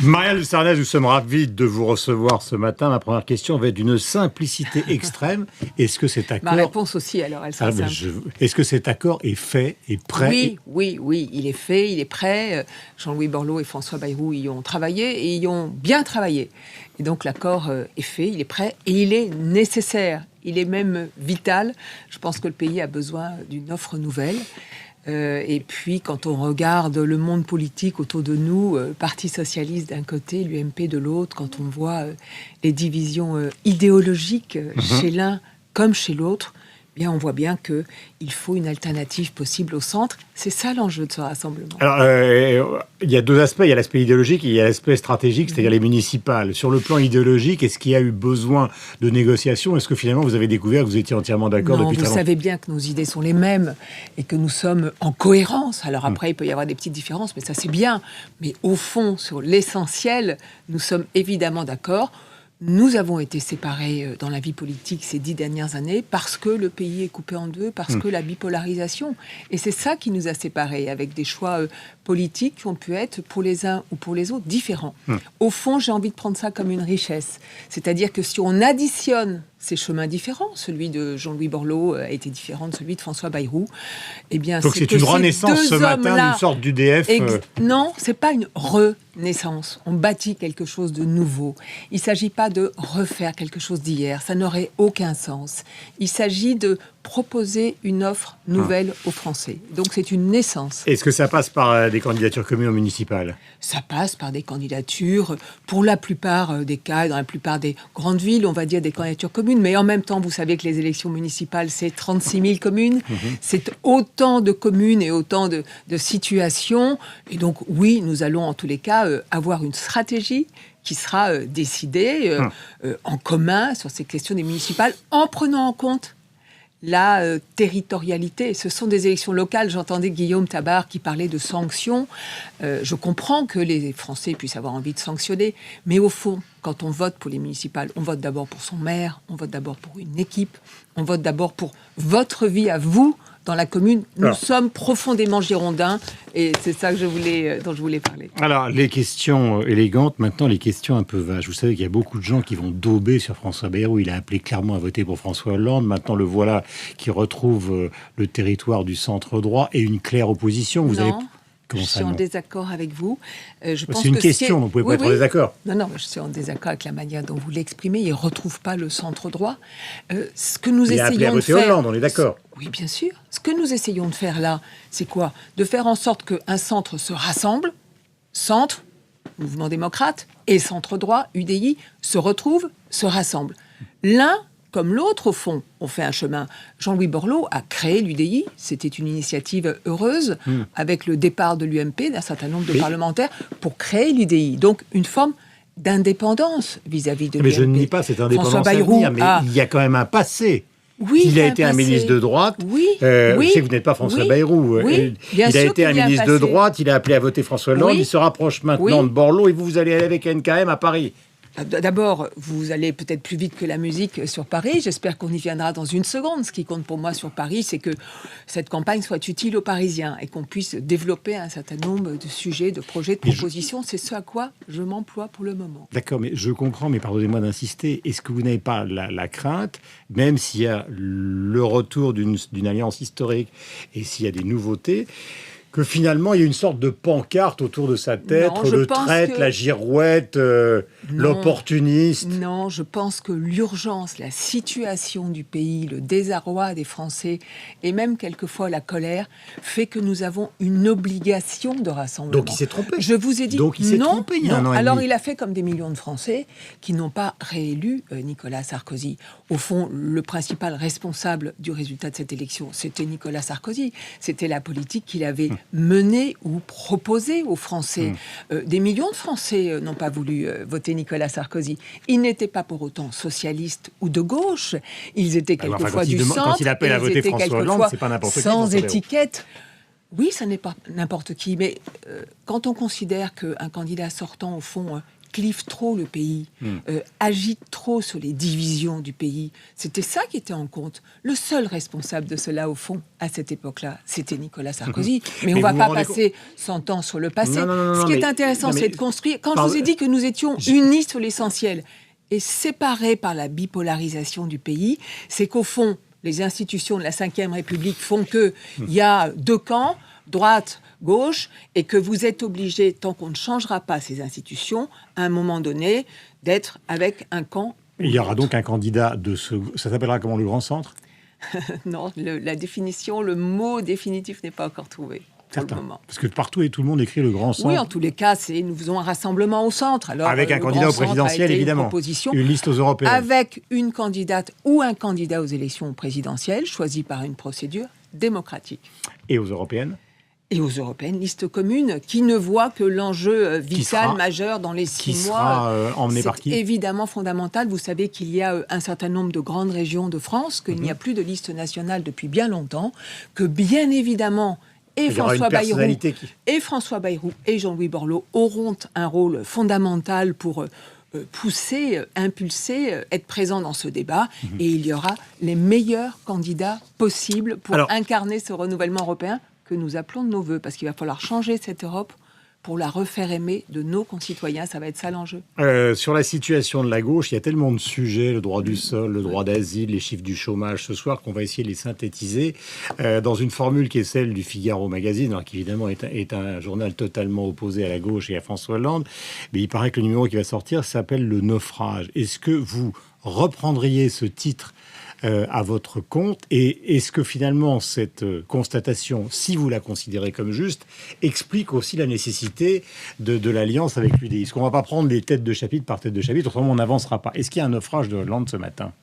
Marianne de Sarnez, nous sommes ravis de vous recevoir ce matin. Ma première question va être d'une simplicité extrême. Est-ce que cet accord... Ma réponse aussi, alors, elle sera simple. Est-ce que cet accord est fait, est prêt? Oui, il est fait, il est prêt. Jean-Louis Borloo et François Bayrou y ont travaillé et y ont bien travaillé. Et donc l'accord est fait, il est prêt et il est nécessaire. Il est même vital. Je pense que le pays a besoin d'une offre nouvelle. Et puis, quand on regarde le monde politique autour de nous, Parti socialiste d'un côté, l'UMP de l'autre, quand on voit les divisions idéologiques chez l'un comme chez l'autre, eh bien, on voit bien qu'il faut une alternative possible au centre. C'est ça l'enjeu de ce rassemblement. Alors, il y a deux aspects. Il y a l'aspect idéologique et il y a l'aspect stratégique, c'est-à-dire les municipales. Sur le plan idéologique, est-ce qu'il y a eu besoin de négociations? Est-ce que finalement, vous avez découvert que vous étiez entièrement d'accord depuis très longtemps? Vous savez bien que nos idées sont les mêmes et que nous sommes en cohérence. Alors après, il peut y avoir des petites différences, mais ça, c'est bien. Mais au fond, sur l'essentiel, nous sommes évidemment d'accord. Nous avons été séparés dans la vie politique ces 10 dernières années parce que le pays est coupé en deux, parce que la bipolarisation. Et c'est ça qui nous a séparés, avec des choix politiques qui ont pu être, pour les uns ou pour les autres, différents. Au fond, j'ai envie de prendre ça comme une richesse. C'est-à-dire que si on additionne ces chemins différents, celui de Jean-Louis Borloo a été différent de celui de François Bayrou, eh bien, donc c'est une renaissance ce matin d'une sorte d'UDF. Non, c'est pas une renaissance. On bâtit quelque chose de nouveau. Il ne s'agit pas de refaire quelque chose d'hier. Ça n'aurait aucun sens. Il s'agit de proposer une offre nouvelle aux Français. Donc c'est une naissance. Est-ce que ça passe par des candidatures communes aux municipales? Ça passe par des candidatures, pour la plupart des cas, dans la plupart des grandes villes, on va dire des candidatures communes. Mais en même temps, vous savez que les élections municipales, c'est 36 000 communes. C'est autant de communes et autant de situations. Et donc oui, nous allons en tous les cas avoir une stratégie qui sera décidée en commun sur ces questions des municipales, en prenant en compte la territorialité. Ce sont des élections locales. J'entendais Guillaume Tabar qui parlait de sanctions. Je comprends que les Français puissent avoir envie de sanctionner, mais au fond, quand on vote pour les municipales, on vote d'abord pour son maire, on vote d'abord pour une équipe, on vote d'abord pour votre vie à vous dans la commune. Nous sommes profondément girondins et c'est ça que dont je voulais parler. Alors, les questions élégantes, maintenant les questions un peu vaches. Vous savez qu'il y a beaucoup de gens qui vont dauber sur François Bayrou. Il a appelé clairement à voter pour François Hollande. Maintenant, le voilà qui retrouve le territoire du centre droit et une claire opposition. Je suis en désaccord avec vous. C'est une question, vous pouvez pas être en désaccord. Non, je suis en désaccord avec la manière dont vous l'exprimez. Il ne retrouve pas le centre droit. Ce que nous essayons de faire... Il a appelé à voter Hollande, on est d'accord. Oui, bien sûr. Ce que nous essayons de faire là, c'est quoi? De faire en sorte qu'un centre se rassemble, centre, mouvement démocrate, et centre droit, UDI, se retrouvent, se rassemblent. L'un comme l'autre, au fond, on fait un chemin. Jean-Louis Borloo a créé l'UDI. C'était une initiative heureuse, avec le départ de l'UMP, d'un certain nombre de parlementaires, pour créer l'UDI. Donc, une forme d'indépendance vis-à-vis de l'UMP. Mais je ne nie pas cette indépendance à venir, mais il y a quand même un passé. Oui, il a été un ministre de droite. Oui. Je sais que vous n'êtes pas François Bayrou. Oui, il a été un ministre de droite. Il a appelé à voter François Hollande. Il se rapproche maintenant de Borloo et vous allez aller avec NKM à Paris. D'abord, vous allez peut-être plus vite que la musique sur Paris. J'espère qu'on y viendra dans une seconde. Ce qui compte pour moi sur Paris, c'est que cette campagne soit utile aux Parisiens et qu'on puisse développer un certain nombre de sujets, de projets, de propositions. C'est ce à quoi je m'emploie pour le moment. D'accord, mais je comprends, mais pardonnez-moi d'insister. Est-ce que vous n'avez pas la crainte, même s'il y a le retour d'une alliance historique et s'il y a des nouveautés, que finalement, il y a une sorte de pancarte autour de sa tête, le traître, la girouette, l'opportuniste. Non, je pense que l'urgence, la situation du pays, le désarroi des Français et même quelquefois la colère fait que nous avons une obligation de rassemblement. Donc il s'est trompé. Je vous ai dit donc il s'est trompé il y a un an et demi. Alors il a fait comme des millions de Français qui n'ont pas réélu Nicolas Sarkozy. Au fond, le principal responsable du résultat de cette élection, c'était Nicolas Sarkozy. C'était la politique qu'il avait menée ou proposée aux Français. Des millions de Français n'ont pas voulu voter Nicolas Sarkozy. Ils n'étaient pas pour autant socialistes ou de gauche. Ils étaient quelquefois du centre. Quand il appelle à voter François Hollande, c'est pas n'importe qui. Sans étiquette. Oui, ça n'est pas n'importe qui. Mais quand on considère qu'un candidat sortant, au fond, clive trop le pays, agite trop sur les divisions du pays. C'était ça qui était en compte. Le seul responsable de cela, au fond, à cette époque-là, c'était Nicolas Sarkozy. Mais on ne va pas passer 100 ans sur le passé. Ce qui est intéressant, c'est de construire... Quand je vous ai dit que nous étions unis sur l'essentiel et séparés par la bipolarisation du pays, c'est qu'au fond, les institutions de la Ve République font qu'il y a deux camps, droite, gauche, et que vous êtes obligé, tant qu'on ne changera pas ces institutions, à un moment donné, d'être avec un camp. Il y aura donc un candidat de ce... Ça s'appellera comment, le Grand Centre? Non, la définition, le mot définitif n'est pas encore trouvé. Certain. Parce que partout et tout le monde écrit le Grand Centre. Oui, en tous les cas, nous faisons un rassemblement au centre. Alors, avec un candidat au présidentiel, évidemment. Une liste aux européennes. Avec une candidate ou un candidat aux élections présidentielles, choisi par une procédure démocratique. Et aux européennes? Et aux européennes, liste commune, qui ne voit que l'enjeu vital, majeur dans les 6 mois. Qui sera emmené par qui? C'est évidemment fondamental. Vous savez qu'il y a un certain nombre de grandes régions de France, qu'il n'y a plus de liste nationale depuis bien longtemps, que bien évidemment... Et François Bayrou et Jean-Louis Borloo auront un rôle fondamental pour pousser, impulser, être présents dans ce débat. Et il y aura les meilleurs candidats possibles pour incarner ce renouvellement européen que nous appelons de nos voeux. Parce qu'il va falloir changer cette Europe pour la refaire aimer de nos concitoyens. Ça va être ça l'enjeu. Sur la situation de la gauche, il y a tellement de sujets, le droit du sol, le droit d'asile, les chiffres du chômage ce soir, qu'on va essayer de les synthétiser dans une formule qui est celle du Figaro Magazine, alors qui évidemment est un journal totalement opposé à la gauche et à François Hollande. Mais il paraît que le numéro qui va sortir s'appelle Le Naufrage. Est-ce que vous reprendriez ce titre à votre compte, et est-ce que finalement cette constatation, si vous la considérez comme juste, explique aussi la nécessité de l'alliance avec l'UDI? Est-ce qu'on ne va pas prendre les têtes de chapitre par tête de chapitre, autrement on n'avancera pas? Est-ce qu'il y a un naufrage de Hollande ce matin?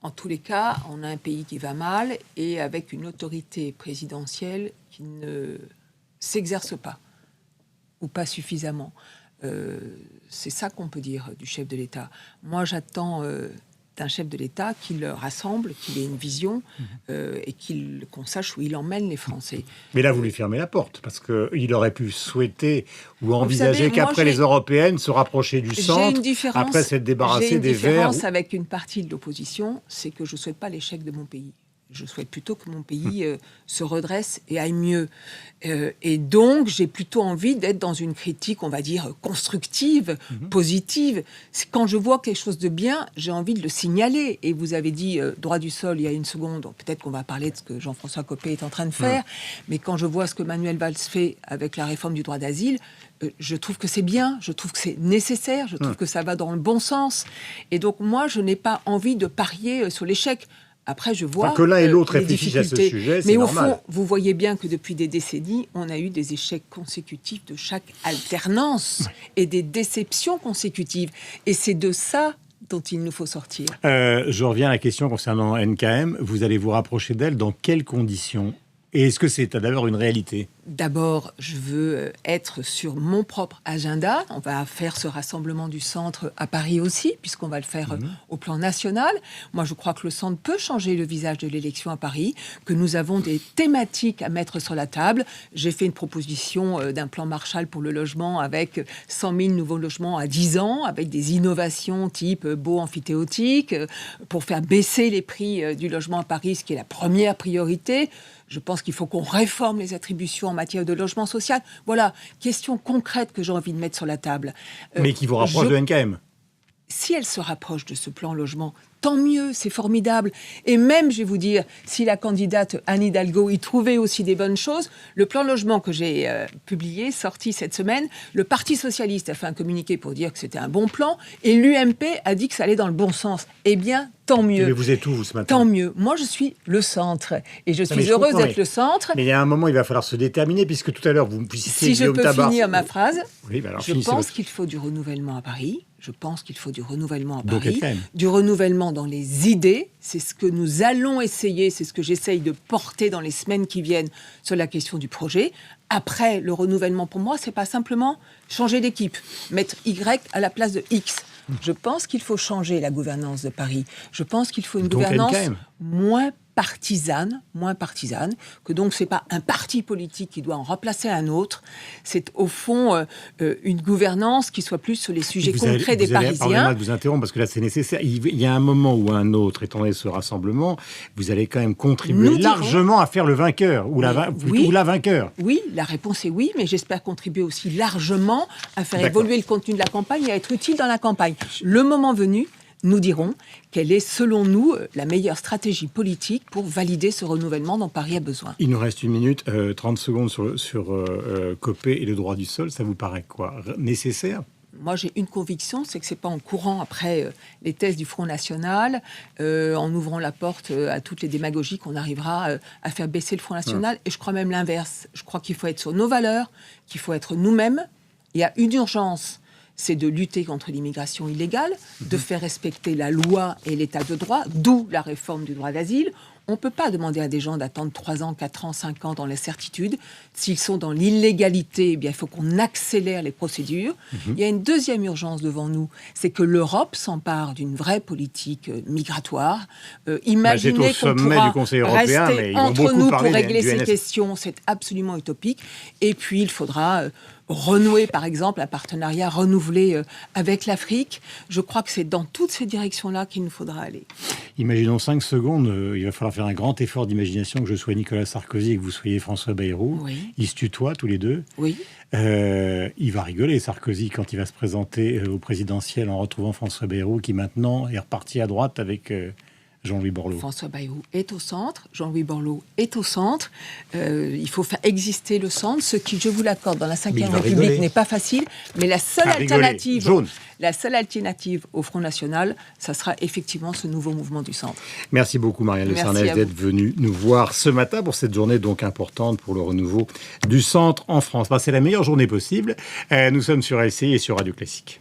En tous les cas, on a un pays qui va mal et avec une autorité présidentielle qui ne s'exerce pas, ou pas suffisamment. C'est ça qu'on peut dire du chef de l'État. Moi, j'attends... d'un chef de l'État qu'il rassemble, qu'il ait une vision et qu'on sache où il emmène les Français. Mais là, vous lui fermez la porte, parce qu'il aurait pu souhaiter ou envisager qu'après les européennes, se rapprocher du centre, après s'être débarrassé des Verts. J'ai une différence avec une partie de l'opposition, c'est que je ne souhaite pas l'échec de mon pays. Je souhaite plutôt que mon pays se redresse et aille mieux. Et donc, j'ai plutôt envie d'être dans une critique, on va dire, constructive, positive. Quand je vois quelque chose de bien, j'ai envie de le signaler. Et vous avez dit droit du sol il y a une seconde. Donc, peut-être qu'on va parler de ce que Jean-François Copé est en train de faire. Mais quand je vois ce que Manuel Valls fait avec la réforme du droit d'asile, je trouve que c'est bien, je trouve que c'est nécessaire, je trouve que ça va dans le bon sens. Et donc, moi, je n'ai pas envie de parier sur l'échec. Après, je vois que l'un et l'autre réfléchissent à ce sujet, c'est normal. Mais au fond, vous voyez bien que depuis des décennies, on a eu des échecs consécutifs de chaque alternance et des déceptions consécutives. Et c'est de ça dont il nous faut sortir. Je reviens à la question concernant NKM. Vous allez vous rapprocher d'elle dans quelles conditions? Et est-ce que c'est d'abord une réalité? D'abord, je veux être sur mon propre agenda. On va faire ce rassemblement du centre à Paris aussi, puisqu'on va le faire au plan national. Moi, je crois que le centre peut changer le visage de l'élection à Paris, que nous avons des thématiques à mettre sur la table. J'ai fait une proposition d'un plan Marshall pour le logement avec 100 000 nouveaux logements à 10 ans, avec des innovations type beau amphithéotique, pour faire baisser les prix du logement à Paris, ce qui est la première priorité. Je pense qu'il faut qu'on réforme les attributions en matière de logement social. Voilà, question concrète que j'ai envie de mettre sur la table. Mais qui vous rapproche de NKM? Si elle se rapproche de ce plan logement, tant mieux, c'est formidable. Et même, je vais vous dire, si la candidate Anne Hidalgo y trouvait aussi des bonnes choses, le plan logement que j'ai publié, sorti cette semaine, le Parti socialiste a fait un communiqué pour dire que c'était un bon plan, et l'UMP a dit que ça allait dans le bon sens. Eh bien, tant mieux. Mais vous êtes où, vous, ce matin? Tant mieux. Moi, je suis le centre. Et je suis heureuse d'être le centre. Mais il y a un moment, il va falloir se déterminer, puisque tout à l'heure, vous citiez Guillaume Tabar. Si je peux finir ma phrase, oui, alors je pense qu'il faut du renouvellement à Paris. Je pense qu'il faut du renouvellement à Paris. Du renouvellement dans les idées. C'est ce que nous allons essayer, c'est ce que j'essaye de porter dans les semaines qui viennent sur la question du projet. Après, le renouvellement, pour moi, c'est pas simplement changer d'équipe, mettre Y à la place de X. Je pense qu'il faut changer la gouvernance de Paris. Je pense qu'il faut une gouvernance moins partisane, que donc c'est pas un parti politique qui doit en remplacer un autre, c'est au fond une gouvernance qui soit plus sur les sujets concrets des Parisiens. Pardonnez-moi de vous interrompre parce que là c'est nécessaire. Il y a un moment ou un autre, étant donné ce rassemblement, vous allez quand même contribuer largement à faire le vainqueur ou la vainqueur. Oui, la réponse est oui, mais j'espère contribuer aussi largement à faire évoluer le contenu de la campagne et à être utile dans la campagne. Le moment venu, nous dirons quelle est, selon nous, la meilleure stratégie politique pour valider ce renouvellement dont Paris a besoin. Il nous reste 1 minute, 30 secondes sur Copé et le droit du sol. Ça vous paraît quoi? Nécessaire? Moi, j'ai une conviction, c'est que c'est pas en courant après les thèses du Front National, en ouvrant la porte à toutes les démagogies qu'on arrivera à faire baisser le Front National. Et je crois même l'inverse. Je crois qu'il faut être sur nos valeurs, qu'il faut être nous-mêmes. Il y a une urgence, c'est de lutter contre l'immigration illégale, de faire respecter la loi et l'état de droit, d'où la réforme du droit d'asile. On ne peut pas demander à des gens d'attendre 3 ans, 4 ans, 5 ans dans l'incertitude. S'ils sont dans l'illégalité, eh bien, il faut qu'on accélère les procédures. Il y a une deuxième urgence devant nous, c'est que l'Europe s'empare d'une vraie politique migratoire. Imaginez qu'on pourra rester entre nous pour régler ces questions, c'est absolument utopique. Et puis, il faudra renouer, par exemple, un partenariat renouvelé avec l'Afrique. Je crois que c'est dans toutes ces directions-là qu'il nous faudra aller. Imaginons 5 secondes, il va falloir faire un grand effort d'imagination, que je sois Nicolas Sarkozy et que vous soyez François Bayrou. Oui. Ils se tutoient tous les deux. Oui. Il va rigoler, Sarkozy, quand il va se présenter au présidentiel en retrouvant François Bayrou, qui maintenant est reparti à droite avec Jean-Louis Borloo. François Bayrou est au centre, Jean-Louis Borloo est au centre. Il faut faire exister le centre, ce qui, je vous l'accorde, dans la Ve République n'est pas facile, mais la seule alternative au Front National, ça sera effectivement ce nouveau mouvement du centre. Merci beaucoup, Marianne Le Sarnez, d'être venue nous voir ce matin pour cette journée donc importante pour le renouveau du centre en France. C'est la meilleure journée possible. Nous sommes sur LCI et sur Radio Classique.